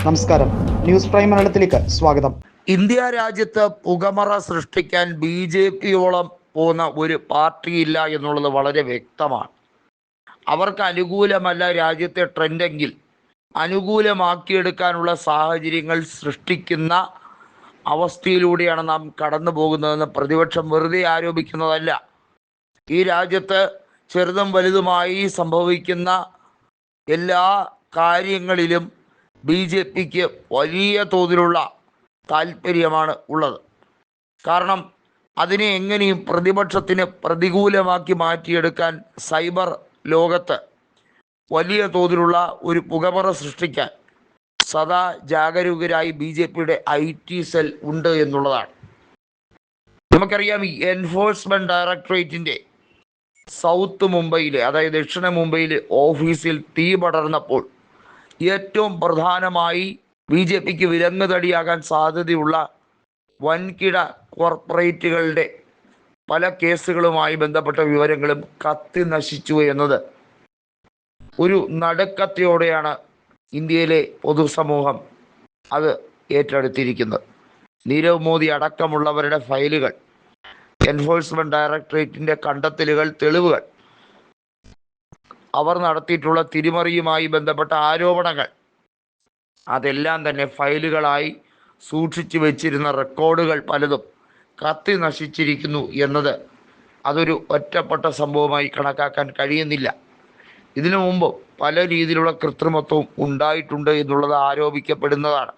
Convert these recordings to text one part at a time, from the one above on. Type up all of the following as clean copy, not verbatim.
നമസ്കാരം, news prime മലയാളത്തിലേക്ക് സ്വാഗതം. ഇന്ത്യ രാജ്യത്ത് പുകമറ സൃഷ്ടിക്കാൻ BJP-യോളം പോകുന്ന ഒരു പാർട്ടിയില്ല എന്നുള്ളത് വളരെ വ്യക്തമാണ്. അവർക്ക് അനുകൂലമല്ല രാജ്യത്തെ ട്രെൻഡെങ്കിൽ അനുകൂലമാക്കിയെടുക്കാനുള്ള സാഹചര്യങ്ങൾ സൃഷ്ടിക്കുന്ന അവസ്ഥയിലൂടെയാണ് നാം കടന്നു പോകുന്നതെന്ന് പ്രതിപക്ഷം വെറുതെ ആരോപിക്കുന്നതല്ല. ഈ രാജ്യത്ത് ചെറുതും വലുതുമായി സംഭവിക്കുന്ന എല്ലാ കാര്യങ്ങളിലും BJP-ക്ക് വലിയ തോതിലുള്ള താല്പര്യമാണ് ഉള്ളത്. കാരണം അതിനെ എങ്ങനെയും പ്രതിപക്ഷത്തിന് പ്രതികൂലമാക്കി മാറ്റിയെടുക്കാൻ സൈബർ ലോകത്ത് വലിയ തോതിലുള്ള ഒരു പുകമറ സൃഷ്ടിക്കാൻ സദാ ജാഗരൂകരായി BJP-യുടെ IT സെൽ ഉണ്ട് എന്നുള്ളതാണ്. നമുക്കറിയാം, ഈ എൻഫോഴ്സ്മെൻറ്റ് ഡയറക്ടറേറ്റിൻ്റെ സൗത്ത് മുംബൈയിലെ, അതായത് ദക്ഷിണ മുംബൈയിലെ ഓഫീസിൽ തീ പടർന്നപ്പോൾ ഏറ്റവും പ്രധാനമായി BJP-ക്ക് വിലങ്ങുതടിയാകാൻ സാധ്യതയുള്ള വൻകിട കോർപ്പറേറ്റുകളുടെ പല കേസുകളുമായി ബന്ധപ്പെട്ട വിവരങ്ങളും കത്തി നശിച്ചു എന്നത് ഒരു നടുക്കത്തോടെയാണ് ഇന്ത്യയിലെ പൊതുസമൂഹം അത് ഏറ്റെടുത്തിരിക്കുന്നത്. നീരവ് മോദി അടക്കമുള്ളവരുടെ ഫയലുകൾ, എൻഫോഴ്സ്മെൻറ്റ് ഡയറക്ടറേറ്റിൻ്റെ കണ്ടെത്തലുകൾ, തെളിവുകൾ, അവർ നടത്തിയിട്ടുള്ള തിരിമറിയുമായി ബന്ധപ്പെട്ട ആരോപണങ്ങൾ, അതെല്ലാം തന്നെ ഫയലുകളായി സൂക്ഷിച്ചു വെച്ചിരുന്ന റെക്കോർഡുകൾ പലതും കത്തി നശിച്ചിരിക്കുന്നു എന്നത് അതൊരു ഒറ്റപ്പെട്ട സംഭവമായി കണക്കാക്കാൻ കഴിയുന്നില്ല. ഇതിനു മുമ്പ് പല രീതിയിലുള്ള കൃത്രിമത്വവും ഉണ്ടായിട്ടുണ്ട് എന്നുള്ളത് ആരോപിക്കപ്പെടുന്നതാണ്.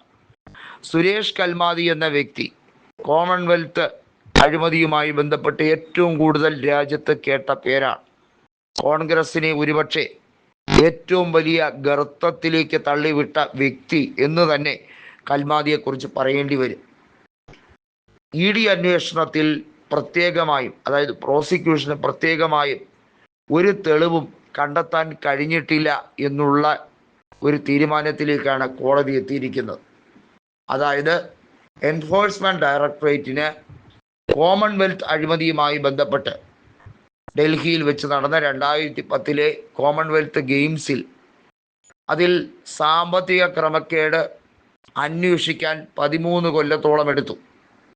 സുരേഷ് കൽമാതി എന്ന വ്യക്തി കോമൺവെൽത്ത് അഴിമതിയുമായി ബന്ധപ്പെട്ട് ഏറ്റവും കൂടുതൽ രാജ്യത്ത് കേട്ട പേരാണ്. കോൺഗ്രസിനെ ഒരുപക്ഷെ ഏറ്റവും വലിയ ഗർത്തത്തിലേക്ക് തള്ളിവിട്ട വ്യക്തി എന്ന് തന്നെ കൽമാതിയെക്കുറിച്ച് പറയേണ്ടി വരും. ED അന്വേഷണത്തിൽ പ്രത്യേകമായും, അതായത് പ്രോസിക്യൂഷന് പ്രത്യേകമായും ഒരു തെളിവും കണ്ടെത്താൻ കഴിഞ്ഞിട്ടില്ല എന്നുള്ള ഒരു തീരുമാനത്തിലേക്കാണ് കോടതി എത്തിയിരിക്കുന്നത്. അതായത് എൻഫോഴ്സ്മെൻറ്റ് ഡയറക്ടറേറ്റിന് കോമൺവെൽത്ത് അഴിമതിയുമായി ബന്ധപ്പെട്ട് ഡൽഹിയിൽ വെച്ച് നടന്ന 2010 കോമൺവെൽത്ത് ഗെയിംസിൽ അതിൽ സാമ്പത്തിക ക്രമക്കേട് അന്വേഷിക്കാൻ 13 കൊല്ലത്തോളം എടുത്തു.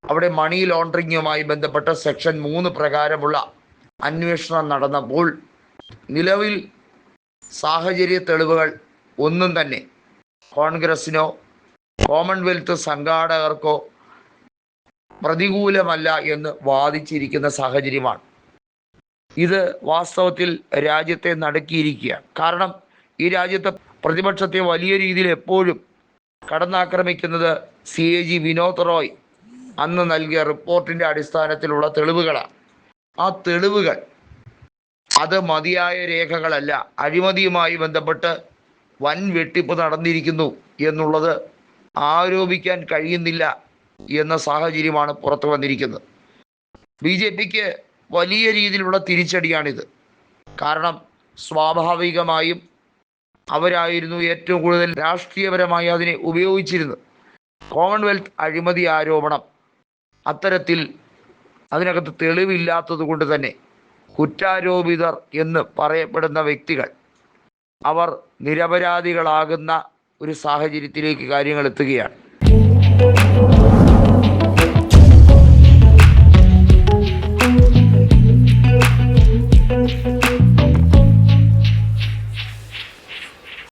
അവിടെ മണി ലോണ്ടറിങ്ങുമായി ബന്ധപ്പെട്ട സെക്ഷൻ 3 പ്രകാരമുള്ള അന്വേഷണം നടന്നപ്പോൾ നിലവിൽ സാഹചര്യ തെളിവുകൾ ഒന്നും തന്നെ കോൺഗ്രസിനോ കോമൺവെൽത്ത് സംഘാടകർക്കോ പ്രതികൂലമല്ല എന്ന് വാദിച്ചിരിക്കുന്ന സാഹചര്യമാണ്. ഇത് വാസ്തവത്തിൽ രാജ്യത്തെ നടുക്കിയിരിക്കുകയാണ്. കാരണം ഈ രാജ്യത്തെ പ്രതിപക്ഷത്തെ വലിയ രീതിയിൽ എപ്പോഴും കടന്നാക്രമിക്കുന്നത് CAG വിനോദ് റോയ് അന്ന് നൽകിയ റിപ്പോർട്ടിൻ്റെ അടിസ്ഥാനത്തിലുള്ള തെളിവുകളാണ്. ആ തെളിവുകൾ അത് മതിയായ രേഖകളല്ല. അഴിമതിയുമായി ബന്ധപ്പെട്ട് വൻ വെട്ടിപ്പ് നടന്നിരിക്കുന്നു എന്നുള്ളത് ആരോപിക്കാൻ കഴിയുന്നില്ല എന്ന സാഹചര്യമാണ് പുറത്തു വന്നിരിക്കുന്നത്. BJP-ക്ക് വലിയ രീതിയിലുള്ള തിരിച്ചടിയാണിത്. കാരണം സ്വാഭാവികമായും അവരായിരുന്നു ഏറ്റവും കൂടുതൽ രാഷ്ട്രീയപരമായി അതിനെ ഉപയോഗിച്ചിരുന്നത്. കോമൺവെൽത്ത് അഴിമതി ആരോപണം അത്തരത്തിൽ അതിനകത്ത് തെളിവില്ലാത്തത് കൊണ്ട് തന്നെ കുറ്റാരോപിതർ എന്ന് പറയപ്പെടുന്ന വ്യക്തികൾ അവർ നിരപരാധികളാകുന്ന ഒരു സാഹചര്യത്തിലേക്ക് കാര്യങ്ങൾ എത്തുകയാണ്.